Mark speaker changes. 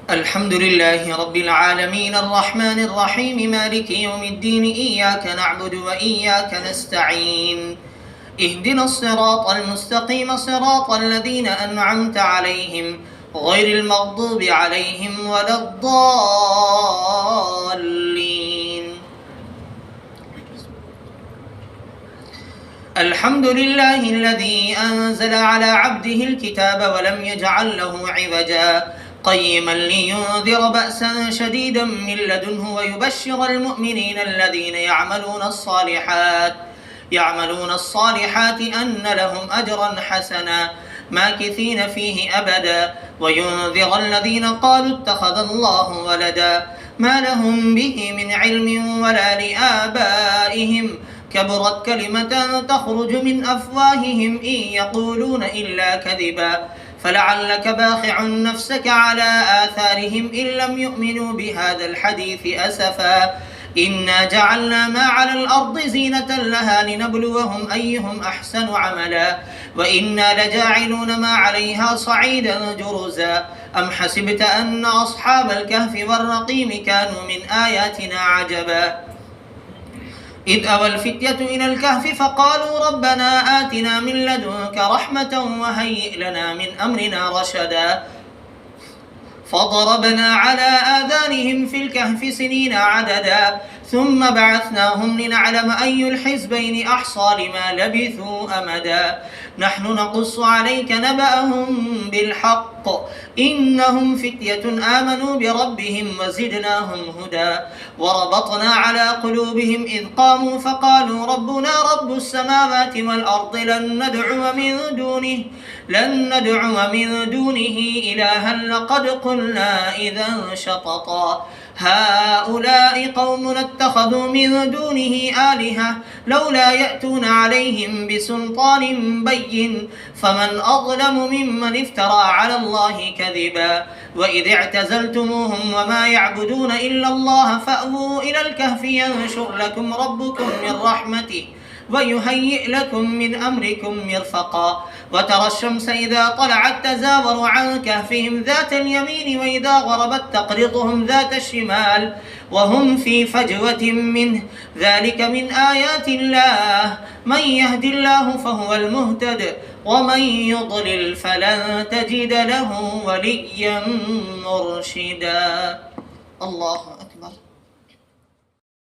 Speaker 1: الحمد لله رب العالمين الرحمن الرحيم مالك يوم الدين إياك نعبد وإياك نستعين اهدنا الصراط المستقيم صراط الذين أنعمت عليهم غير المغضوب عليهم ولا الضالين. الحمد لله الذي أنزل على عبده الكتاب ولم يجعل له عوجا قيما لينذر بأسا شديدا من لدنه ويبشر المؤمنين الذين يعملون الصالحات أن لهم أجرا حسنا ماكثين فيه أبدا وينذر الذين قالوا اتخذ الله ولدا ما لهم به من علم ولا لآبائهم كبرت كلمة تخرج من أفواههم إن يقولون إلا كذبا فلعلك باخع نفسك على آثارهم إن لم يؤمنوا بهذا الحديث أسفا إنا جعلنا ما على الأرض زينة لها لنبلوهم أيهم أحسن عملا وإنا لجاعلون ما عليها صعيدا جرزا أم حسبت أن أصحاب الكهف والرقيم كانوا من آياتنا عجبا إذ أوى الفتية إلى الكهف فقالوا ربنا آتنا من لدنك رحمة وهيئ لنا من أمرنا رشدا فضربنا على آذانهم في الكهف سنين عددا ثم بعثناهم لنعلم أي الحزبين أحصى لما لبثوا أمدا نحن نقص عليك نبأهم بالحق إنهم فتية آمنوا بربهم وزدناهم هدى وربطنا على قلوبهم إذ قاموا فقالوا ربنا رب السماوات والأرض لن ندعو من دونه إلها لقد قلنا إذا شططا هؤلاء قومنا اتخذوا من دونه آلهة لولا يأتون عليهم بسلطان بين فمن أظلم ممن افترى على الله كذبا وإذ اعتزلتموهم وما يعبدون إلا الله فأووا إلى الكهف ينشر لكم ربكم من رحمته ويهيئ لكم من أمركم مرفقا وترى الشمس إذا طلعت تزاور عن كهفهم ذات اليمين وإذا غربت تقرضهم ذات الشمال وهم في فجوة منه ذلك من آيات الله من يهد الله فهو المهتد ومن يضلل فلن تجد له وليا مرشدا. الله أكبر.